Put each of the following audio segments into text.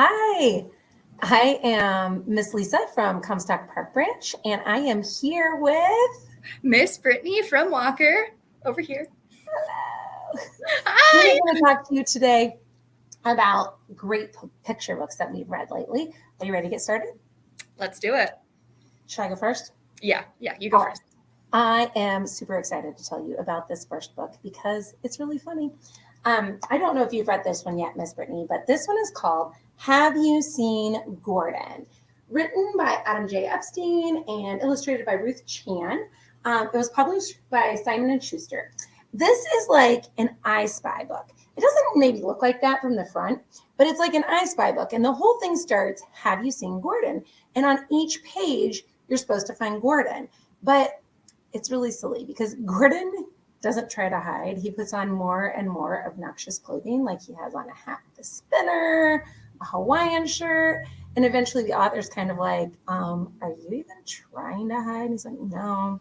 Hi, I am Miss Lisa from Comstock Park Branch, and I am here with Miss Brittany from Walker over here. Hello. We're Hi. going to talk to you today about great picture books that we've read lately. Are you ready to get started? Let's do it. Should I go first? Yeah, you go first. I am super excited to tell you about this first book because it's really funny. I don't know if you've read this one yet, Miss Brittany, but this one is called Have You Seen Gordon? Written by Adam J. Epstein and illustrated by Ruth Chan. It was published by Simon & Schuster. This is like an I Spy book. It doesn't maybe look like that from the front, but it's like an I Spy book. And the whole thing starts, have you seen Gordon? And on each page, you're supposed to find Gordon. But it's really silly because Gordon doesn't try to hide. He puts on more and more obnoxious clothing, like he has on a hat with a spinner, a Hawaiian shirt. And eventually the author's kind of like, are you even trying to hide? He's like, no,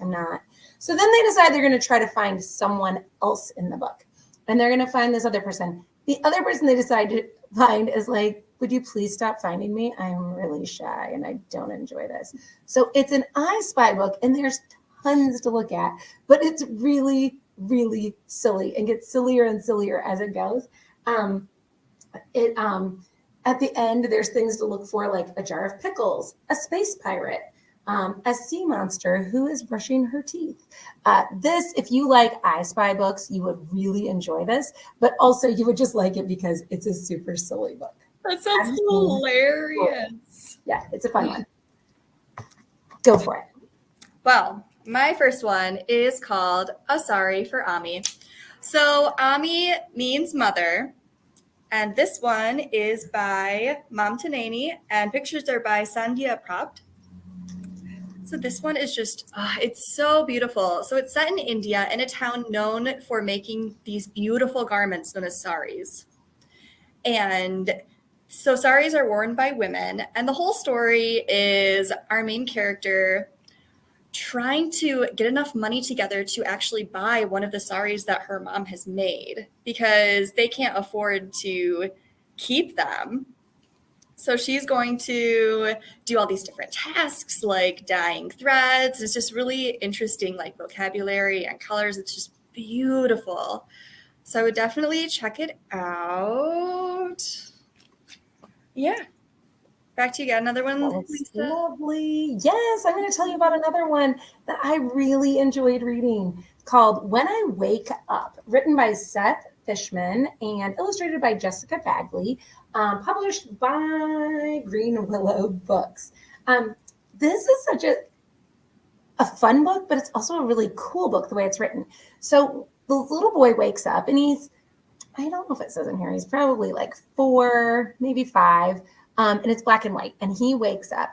I'm not. So then they decide they're going to try to find someone else in the book. And they're going to find this other person. The other person they decide to find is like, would you please stop finding me? I'm really shy and I don't enjoy this. So it's an I Spy book and there's tons to look at, but it's really, really silly and gets sillier and sillier as it goes. At the end, there's things to look for like a jar of pickles, a space pirate, a sea monster who is brushing her teeth. This, if you like I Spy books, you would really enjoy this, but also you would just like it because it's a super silly book. That sounds hilarious. Yeah, it's a fun one. Go for it. Well, my first one is called Asari for Ami. So Ami means mother. And this one is by Mam Tanani, and pictures are by Sandhya Prabhat. So this one is just, it's so beautiful. So it's set in India in a town known for making these beautiful garments known as saris. And so saris are worn by women. And the whole story is our main character trying to get enough money together to actually buy one of the saris that her mom has made because they can't afford to keep them. So she's going to do all these different tasks like dyeing threads. It's just really interesting, like vocabulary and colors. It's just beautiful. So I would definitely check it out. Yeah. Back to you. Got another one, Lisa? Lovely. Yes, I'm going to tell you about another one that I really enjoyed reading called When I Wake Up, written by Seth Fishman and illustrated by Jessica Bagley, published by Green Willow Books. This is such a fun book, but it's also a really cool book the way it's written. So the little boy wakes up and I don't know if it says in here, he's probably like 4, maybe 5. And it's black and white. And he wakes up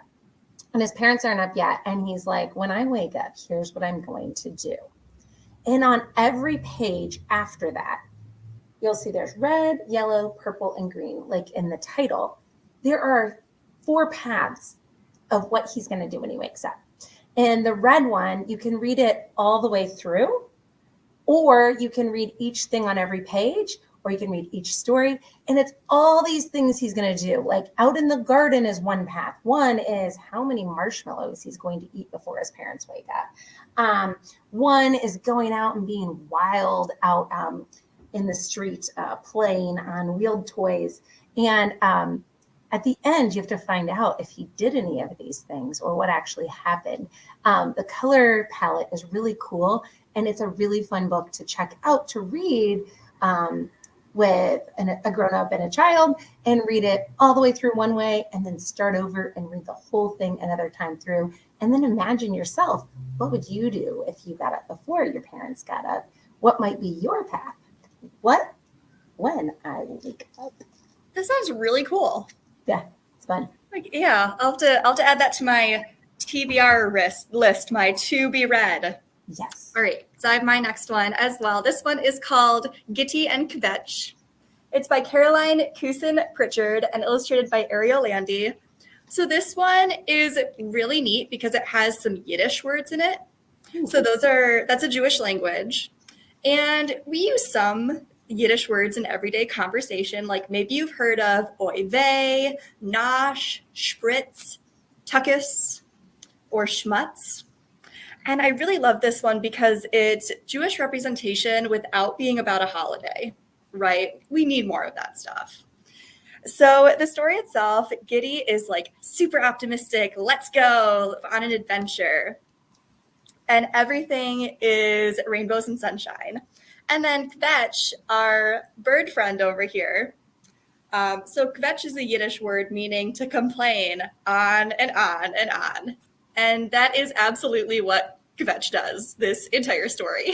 and his parents aren't up yet. And he's like, when I wake up, here's what I'm going to do. And on every page after that, you'll see there's red, yellow, purple, and green, like in the title. There are 4 paths of what he's going to do when he wakes up. And the red one, you can read it all the way through, or you can read each thing on every page, or you can read each story. And it's all these things he's going to do. Like out in the garden is one path. One is how many marshmallows he's going to eat before his parents wake up. One is going out and being wild out in the street, playing on wheeled toys. And at the end, you have to find out if he did any of these things or what actually happened. The color palette is really cool. And it's a really fun book to check out, to read with a grown-up and a child, and read it all the way through one way and then start over and read the whole thing another time through. And then imagine yourself, what would you do if you got up before your parents got up? What might be your path? What? When I wake up. This sounds really cool. Yeah, it's fun. Like, yeah, I'll have to add that to my TBR list, my to be read. Yes. All right, so I have my next one as well. This one is called Gitti and Kvetch. It's by Caroline Cousin-Pritchard and illustrated by Ariel Landy. So this one is really neat because it has some Yiddish words in it. So that's a Jewish language. And we use some Yiddish words in everyday conversation. Like maybe you've heard of oy vey, nosh, spritz, tuckus, or schmutz. And I really love this one because it's Jewish representation without being about a holiday, right? We need more of that stuff. So the story itself, Gitti is like super optimistic, let's go on an adventure. And everything is rainbows and sunshine. And then Kvetch, our bird friend over here. So Kvetch is a Yiddish word meaning to complain on and on and on. And that is absolutely what Kvetch does this entire story.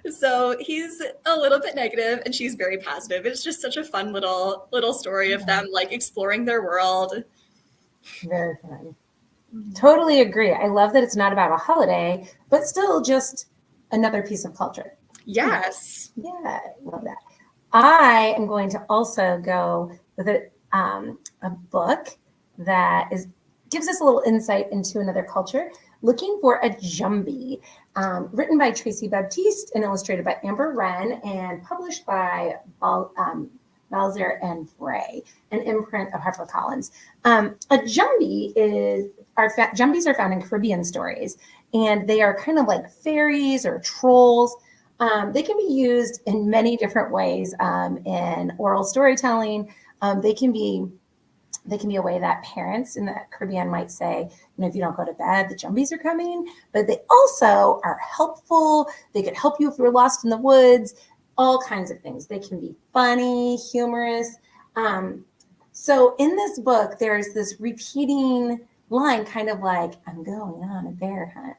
So he's a little bit negative and she's very positive. It's just such a fun little story of them like exploring their world. Very fun. Totally agree. I love that it's not about a holiday, but still just another piece of culture. Yes. Yeah, I love that. I am going to also go with a book that gives us a little insight into another culture, Looking for a Jumbie, written by Tracy Baptiste and illustrated by Amber Wren and published by Balzer and Bray, an imprint of HarperCollins. A Jumbie Jumbies are found in Caribbean stories, and they are kind of like fairies or trolls. They can be used in many different ways in oral storytelling. They can be a way that parents in the Caribbean might say, if you don't go to bed, the Jumbies are coming. But they also are helpful. They could help you if you're lost in the woods, all kinds of things. They can be funny, humorous. So in this book, there's this repeating line, kind of like, I'm going on a bear hunt.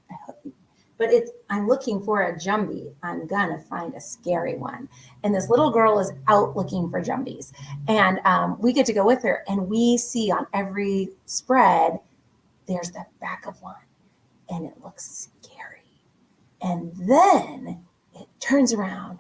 But I'm looking for a Jumbie. I'm gonna find a scary one. And this little girl is out looking for Jumbies. And we get to go with her, and we see on every spread, there's the back of one, and it looks scary. And then it turns around,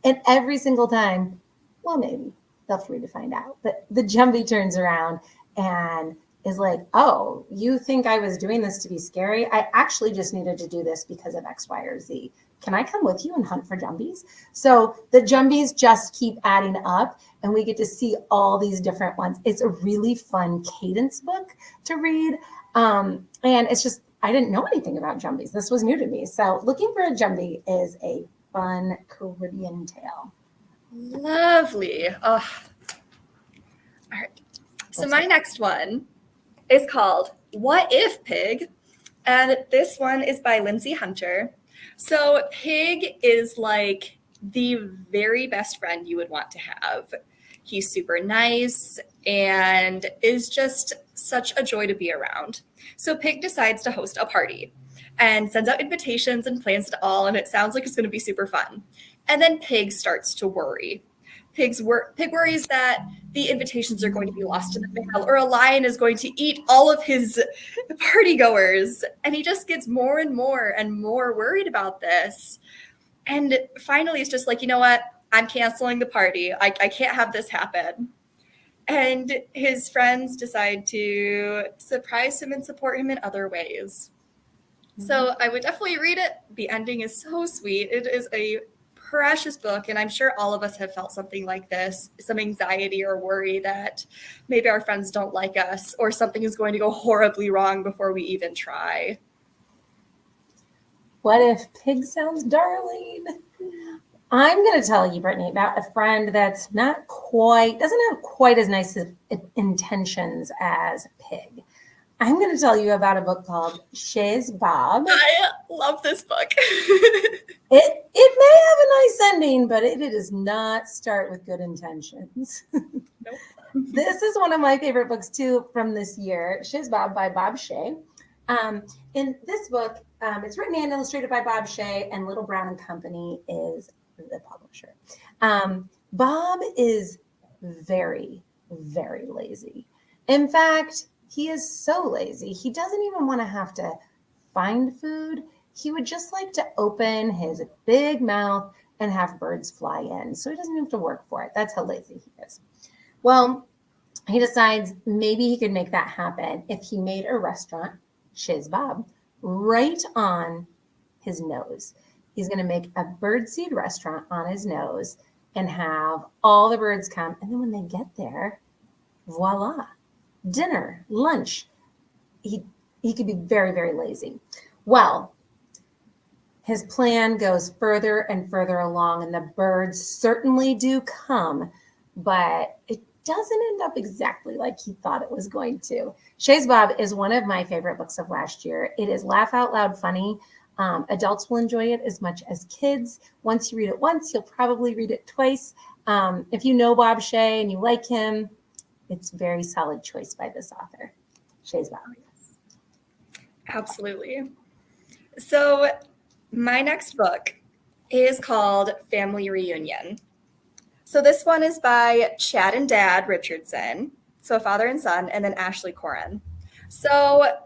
and every single time, well, maybe feel free to find out, but the Jumbie turns around and is like, oh, you think I was doing this to be scary? I actually just needed to do this because of X, Y, or Z. Can I come with you and hunt for Jumbies? So the Jumbies just keep adding up, and we get to see all these different ones. It's a really fun cadence book to read. And it's just, I didn't know anything about Jumbies. This was new to me. So Looking for a Jumbie is a fun Caribbean tale. Lovely. Oh. All right. So my next one is called What If Pig? And this one is by Lindsay Hunter. So Pig is like the very best friend you would want to have. He's super nice and is just such a joy to be around. So Pig decides to host a party and sends out invitations and plans it all, and it sounds like it's going to be super fun. And then Pig starts to worry. Pig worries that the invitations are going to be lost in the mail, or a lion is going to eat all of his party goers. And he just gets more and more worried about this. And finally, it's just like, you know what? I'm canceling the party. I can't have this happen. And his friends decide to surprise him and support him in other ways. So I would definitely read it. The ending is so sweet. It is a precious book, and I'm sure all of us have felt something like this, some anxiety or worry that maybe our friends don't like us or something is going to go horribly wrong before we even try. What if Pig sounds darling? I'm going to tell you, Brittany, about a friend that's doesn't have quite as nice intentions as Pig. I'm going to tell you about a book called Shish Bob. I love this book. It may have a nice ending, but it does not start with good intentions. Nope. This is one of my favorite books, too, from this year, Shish Bob by Bob Shea. In this book, it's written and illustrated by Bob Shea, and Little Brown and Company is the publisher. Bob is very, very lazy. In fact, he is so lazy, he doesn't even want to have to find food. He would just like to open his big mouth and have birds fly in. So he doesn't have to work for it. That's how lazy he is. Well, he decides maybe he could make that happen if he made a restaurant, Shish Bob, right on his nose. He's going to make a birdseed restaurant on his nose, and have all the birds come. And then when they get there, voila, dinner, lunch. He could be very, very lazy. Well, his plan goes further and further along, and the birds certainly do come, but it doesn't end up exactly like he thought it was going to. Shish Bob is one of my favorite books of last year. It is laugh out loud funny. Adults will enjoy it as much as kids. Once you read it once, you'll probably read it twice. If you know Bob Shea and you like him, it's a very solid choice by this author, Shish Bob. Absolutely. So my next book is called Family Reunion. So this one is by Chad and Dad Richardson, so a father and son, and then Ashley Corin. So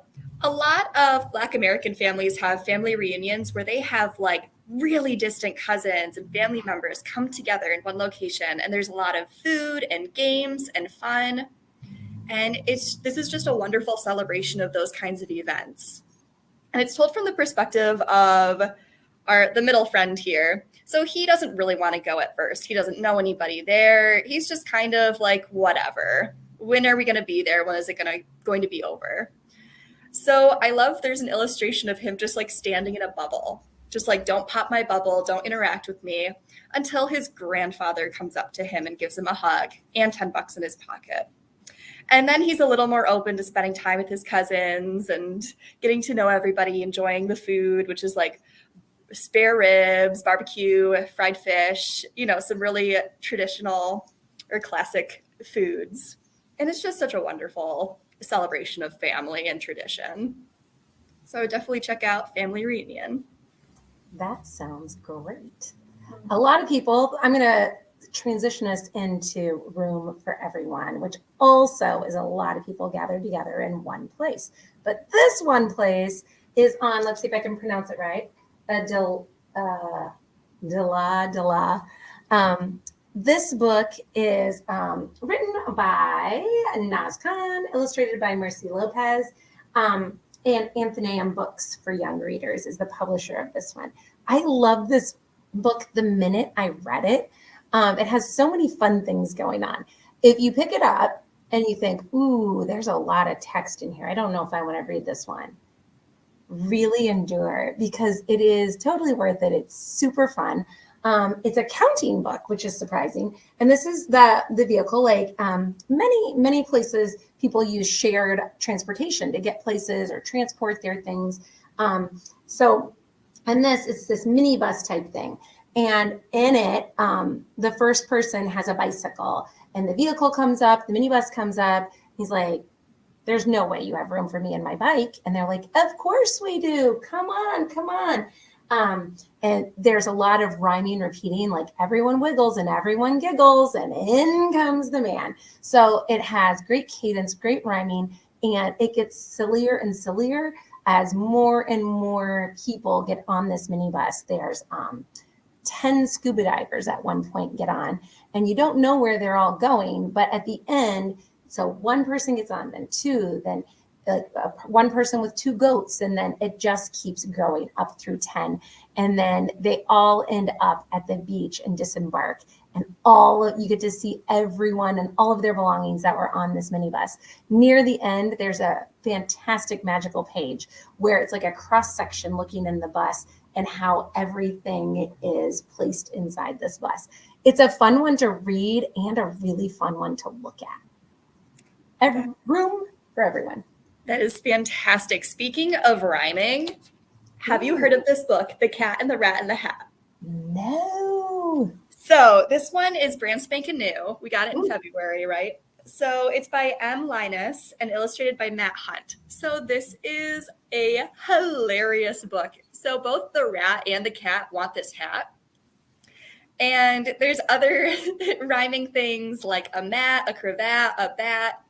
a lot of Black American families have family reunions where they have like really distant cousins and family members come together in one location, and there's a lot of food and games and fun. And this is just a wonderful celebration of those kinds of events. And it's told from the perspective of the middle friend here. So he doesn't really want to go at first. He doesn't know anybody there. He's just kind of like, whatever. When are we going to be there? When is it going to be over? So I love there's an illustration of him just like standing in a bubble. Just like, don't pop my bubble. Don't interact with me, until his grandfather comes up to him and gives him a hug and $10 in his pocket. And then he's a little more open to spending time with his cousins and getting to know everybody, enjoying the food, which is like spare ribs, barbecue, fried fish, some really traditional or classic foods. And it's just such a wonderful celebration of family and tradition. So definitely check out Family Reunion. That sounds great. A lot of people, I'm going to transition us into Room for Everyone, which also is a lot of people gathered together in one place. But this one place is on, let's see if I can pronounce it right, this book is written by Naz Khan, illustrated by Mercy Lopez, and Athenaeum Books for Young Readers is the publisher of this one. I love this book the minute I read it. It has so many fun things going on. If you pick it up and you think, ooh, there's a lot of text in here, I don't know if I want to read this one, really endure, because it is totally worth it. It's super fun. It's a counting book, which is surprising. And this is the vehicle. Like many places, people use shared transportation to get places or transport their things. And it's this minibus type thing. And in it, the first person has a bicycle, and the vehicle comes up, the minibus comes up. He's like, there's no way you have room for me and my bike. And they're like, of course we do. Come on. And there's a lot of rhyming, repeating, like everyone wiggles and everyone giggles, and in comes the man. So it has great cadence, great rhyming, and it gets sillier and sillier as more and more people get on this minibus. There's 10 scuba divers at one point get on, and you don't know where they're all going, but at the end, so one person gets on, then two, then one person with two goats, and then it just keeps going up through 10. And then they all end up at the beach and disembark, and you get to see everyone and all of their belongings that were on this minibus. Near the end, there's a fantastic magical page where it's like a cross section looking in the bus and how everything is placed inside this bus. It's a fun one to read and a really fun one to look at. Room for Everyone. That is fantastic. Speaking of rhyming, have you heard of this book, The Cat and the Rat in the Hat? No. So this one is brand spanking new. We got it in February, right? So it's by M. Linus and illustrated by Matt Hunt. So this is a hilarious book. So both the rat and the cat want this hat. And there's other rhyming things like a mat, a cravat, a bat.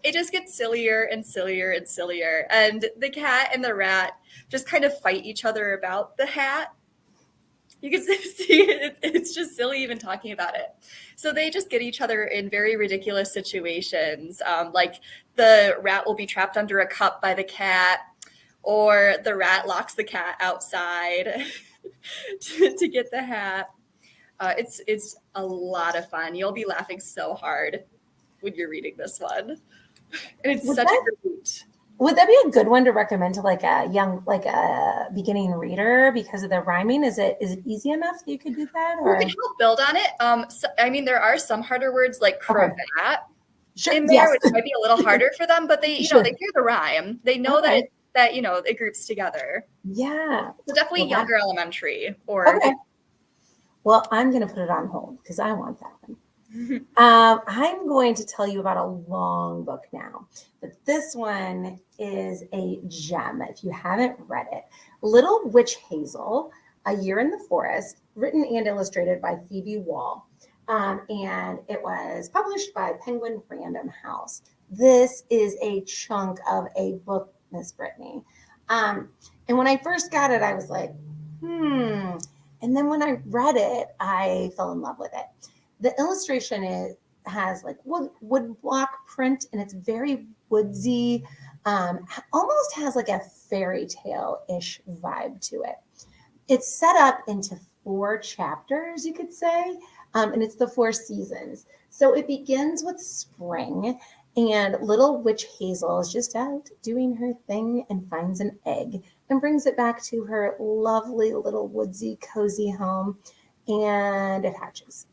It just gets sillier and sillier and sillier. And the cat and the rat just kind of fight each other about the hat. You can see it's just silly even talking about it. So they just get each other in very ridiculous situations. Like the rat will be trapped under a cup by the cat, or the rat locks the cat outside to get the hat. It's a lot of fun. You'll be laughing so hard when you're reading this one. And it's such a great. Would that be a good one to recommend to like a beginning reader because of the rhyming? Is it easy enough that you could do that? Or You can help build on it. So, I mean, there are some harder words like cravat in there, which might be a little harder for them, but they, they hear the rhyme. They know that it groups together. Yeah. So definitely younger elementary or. Okay. Well, I'm going to put it on hold because I want that one. I'm going to tell you about a long book now, but this one is a gem if you haven't read it. Little Witch Hazel, A Year in the Forest, written and illustrated by Phoebe Wall. And it was published by Penguin Random House. This is a chunk of a book, Miss Brittany. And when I first got it, I was like, And then when I read it, I fell in love with it. The illustration has like wood block print, and it's very woodsy. Almost has like a fairy tale-ish vibe to it. It's set up into 4 chapters, you could say, and it's the 4 seasons. So it begins with spring, and little witch Hazel is just out doing her thing and finds an egg and brings it back to her lovely little woodsy, cozy home, and it hatches.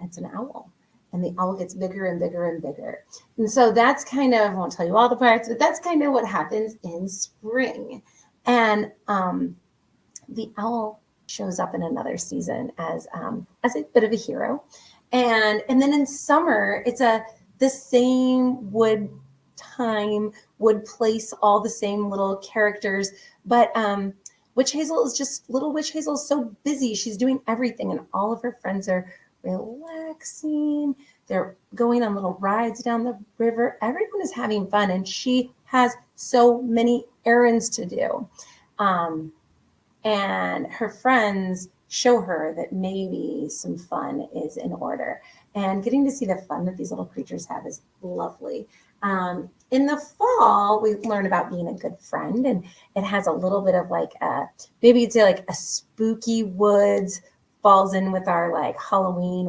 It's an owl, and the owl gets bigger and bigger and bigger. And so that's kind of, I won't tell you all the parts, but that's kind of what happens in spring. And the owl shows up in another season as a bit of a hero. And then in summer, it's the same wood place, all the same little characters. But Witch Hazel is just, little Witch Hazel is so busy. She's doing everything, and all of her friends are relaxing. They're going on little rides down the river. Everyone is having fun, and she has so many errands to do. And her friends show her that maybe some fun is in order. And getting to see the fun that these little creatures have is lovely. In the fall, we learn about being a good friend, and it has a little bit of like maybe you'd say like a spooky woods falls in with our like Halloween,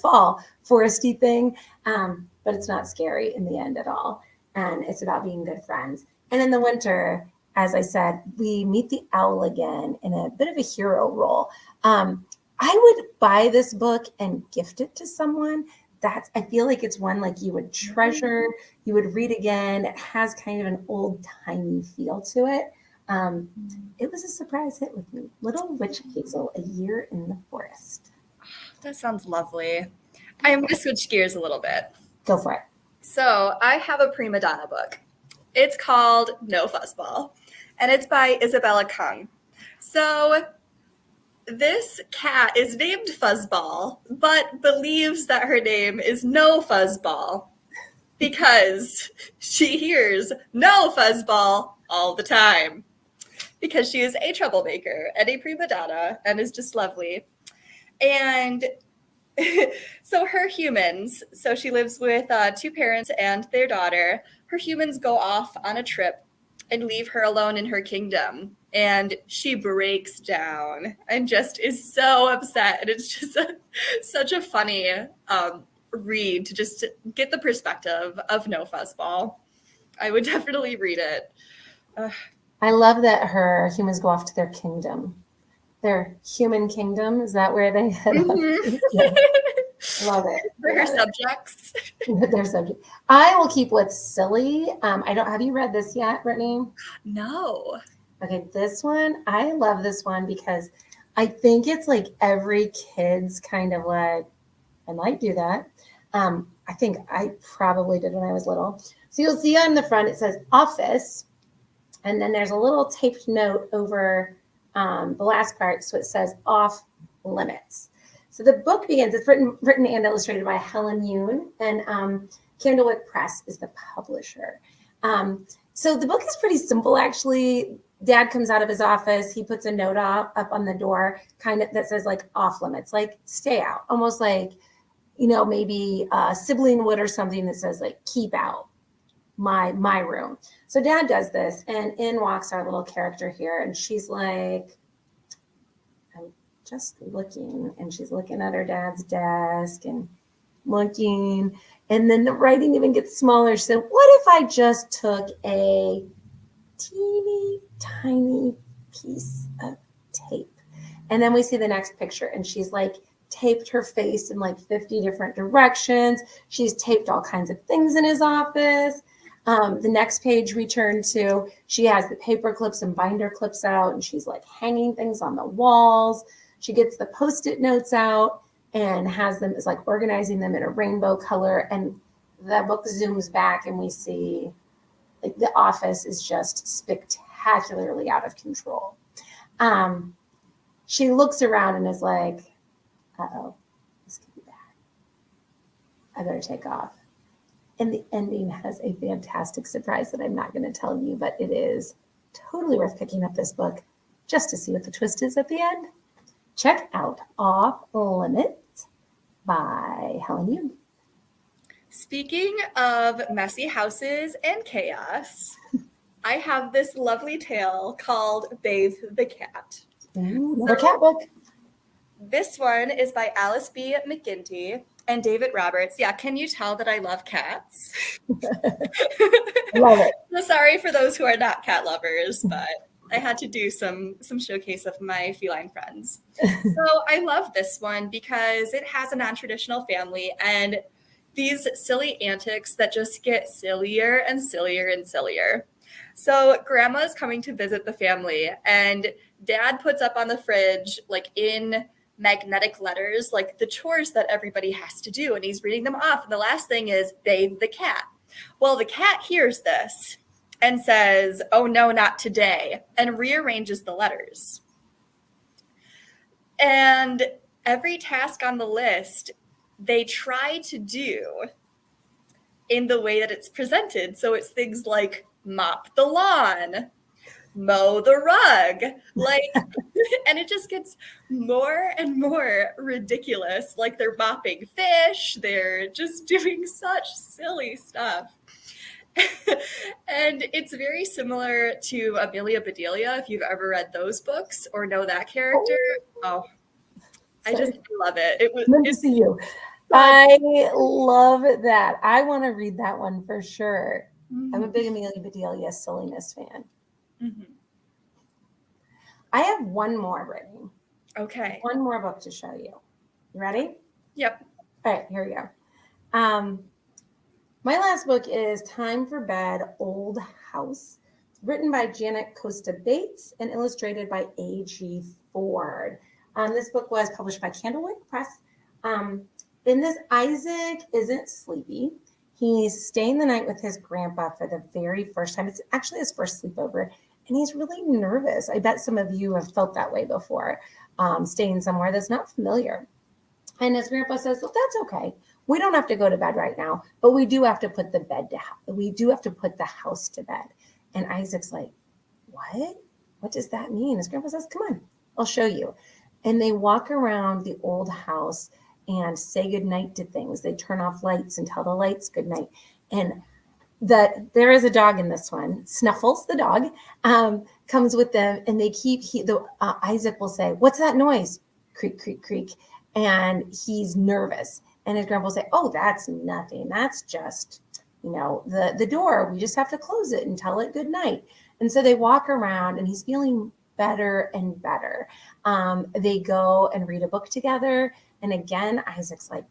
fall foresty thing. But it's not scary in the end at all. And it's about being good friends. And in the winter, as I said, we meet the owl again in a bit of a hero role. I would buy this book and gift it to someone. I feel like it's one like you would treasure, you would read again. It has kind of an old-timey feel to it. It was a surprise hit with me. Little Witch Hazel, A Year in the Forest. That sounds lovely. I'm going to switch gears a little bit. Go for it. So I have a prima donna book. It's called No Fuzzball, and it's by Isabella Kung. So this cat is named Fuzzball, but believes that her name is No Fuzzball because she hears No Fuzzball all the time. Because she is a troublemaker and a prima donna and is just lovely. And so her humans, so she lives with 2 parents and their daughter. Her humans go off on a trip and leave her alone in her kingdom. And she breaks down and just is so upset. And it's just such a funny read to just get the perspective of No Fuzzball. I would definitely read it. I love that her humans go off to their kingdom. Their human kingdom, is that where they head up? Yeah. Love it. For her subjects. Their subject. I will keep what's silly. Have you read this yet, Brittany? No. Okay, this one, I love this one because I think it's like every kid's kind of like, I might do that. I think I probably did when I was little. So you'll see on the front, it says office. And then there's a little taped note over the last part. So it says off limits. So the book begins, it's written and illustrated by Helen Yoon, and Candlewick Press is the publisher. So the book is pretty simple, actually. Dad comes out of his office. He puts a note up on the door kind of that says like off limits, like stay out, almost like, maybe sibling wood or something that says like keep out my room. So Dad does this, and in walks our little character here, and she's like, I'm just looking, and she's looking at her dad's desk and looking, and then the writing even gets smaller. She said, what if I just took a teeny tiny piece of tape? And then we see the next picture, and she's like taped her face in like 50 different directions. She's taped all kinds of things in his office. The next page we turn to, she has the paper clips and binder clips out, and she's like hanging things on the walls. She gets the Post-it notes out and has them, is like organizing them in a rainbow color. And the book zooms back, and we see like the office is just spectacularly out of control. She looks around and is like, uh-oh, this could be bad. I better take off. And the ending has a fantastic surprise that I'm not going to tell you, but it is totally worth picking up this book just to see what the twist is at the end. Check out Off Limits by Helen Yoon. Speaking of messy houses and chaos, I have this lovely tale called Bathe the Cat. Ooh, another cat book. This one is by Alice B. McGinty and David Roberts. Yeah, can you tell that I love cats? Love it. So sorry for those who are not cat lovers, but I had to do some showcase of my feline friends. So I love this one because it has a non-traditional family and these silly antics that just get sillier and sillier and sillier. So grandma's coming to visit the family and dad puts up on the fridge, like in magnetic letters, like the chores that everybody has to do. And he's reading them off. And the last thing is bathe the cat. Well, the cat hears this and says, oh no, not today, and rearranges the letters. And every task on the list, they try to do in the way that it's presented. So it's things like mop the lawn, mow the rug, like, and it just gets more and more ridiculous. Like they're mopping fish, they're just doing such silly stuff. And it's very similar to Amelia Bedelia, if you've ever read those books or know that character. Oh, I just love it. Good to see you. I love that. I want to read that one for sure. Mm-hmm. I'm a big Amelia Bedelia silliness fan. Mm-hmm. I have one more, Brittany. Okay. One more book to show you. You ready? Yep. All right, here we go. My last book is Time for Bed, Old House. It's written by Janet Costa Bates and illustrated by A.G. Ford. This book was published by Candlewood Press. In this, Isaac isn't sleepy. He's staying the night with his grandpa for the very first time. It's actually his first sleepover, and he's really nervous. I bet some of you have felt that way before, staying somewhere that's not familiar. And his grandpa says, well, that's okay. We don't have to go to bed right now, but we do have to put the house to bed. And Isaac's like, what? What does that mean? His grandpa says, come on, I'll show you. And they walk around the old house and say goodnight to things. They turn off lights and tell the lights goodnight. And there is a dog in this one. Snuffles, the dog, comes with them, and they keep, Isaac will say, what's that noise? Creak, creak, creak. And he's nervous. And his grandpa will say, oh, that's nothing. That's just, the door. We just have to close it and tell it good night. And so they walk around, and he's feeling better and better. They go and read a book together. And again, Isaac's like,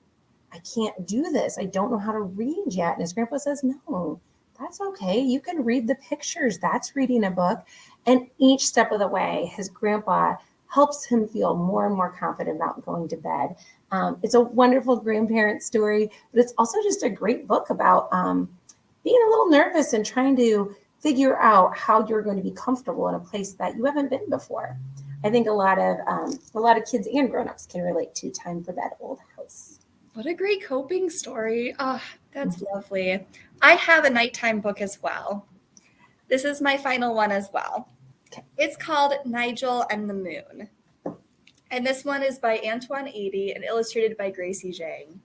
I can't do this. I don't know how to read yet. And his grandpa says, no, that's okay. You can read the pictures. That's reading a book. And each step of the way, his grandpa helps him feel more and more confident about going to bed. It's a wonderful grandparent story, but it's also just a great book about being a little nervous and trying to figure out how you're going to be comfortable in a place that you haven't been before. I think a lot of kids and grown-ups can relate to Time for Bed, Old House. What a great coping story. Oh, that's lovely. I have a nighttime book as well. This is my final one as well. Okay. It's called Nigel and the Moon. And this one is by Antoine Adie and illustrated by Gracie Zhang.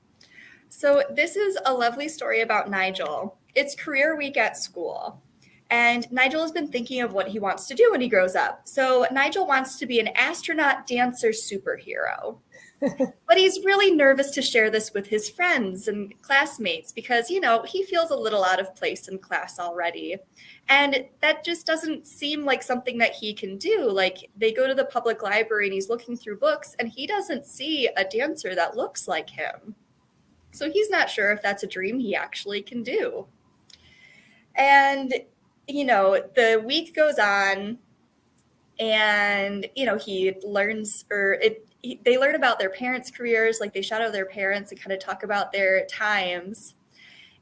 So this is a lovely story about Nigel. It's career week at school. And Nigel has been thinking of what he wants to do when he grows up. So Nigel wants to be an astronaut dancer superhero. But he's really nervous to share this with his friends and classmates because, he feels a little out of place in class already. And that just doesn't seem like something that he can do. Like, they go to the public library and he's looking through books and he doesn't see a dancer that looks like him. So he's not sure if that's a dream he actually can do. And, the week goes on and, he learns, they learn about their parents' careers, like they shadow their parents and kind of talk about their times.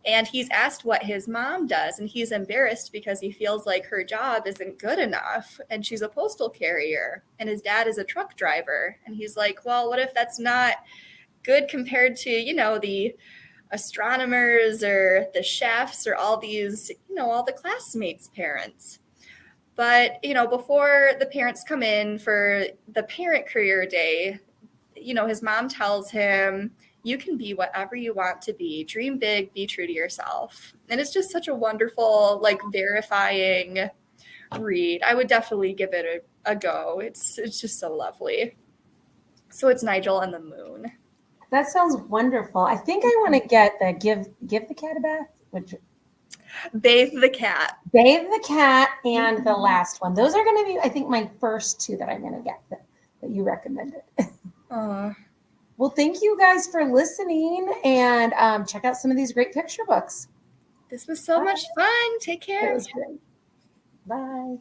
And he's asked what his mom does, and he's embarrassed because he feels like her job isn't good enough, and she's a postal carrier, and his dad is a truck driver. And he's like, well, what if that's not good compared to, the astronomers or the chefs or all these, all the classmates' parents? But, before the parents come in for the parent career day, his mom tells him, you can be whatever you want to be. Dream big, be true to yourself. And it's just such a wonderful, verifying read. I would definitely give it a go. It's just so lovely. So it's Nigel and the Moon. That sounds wonderful. I think I want to get the Give the Cat a Bath, which Bathe the Cat. Bathe the Cat and the last one. Those are going to be, I think, my first two that I'm going to get that you recommended. Well, thank you guys for listening, and check out some of these great picture books. This was so much fun. Take care. It was great. Bye.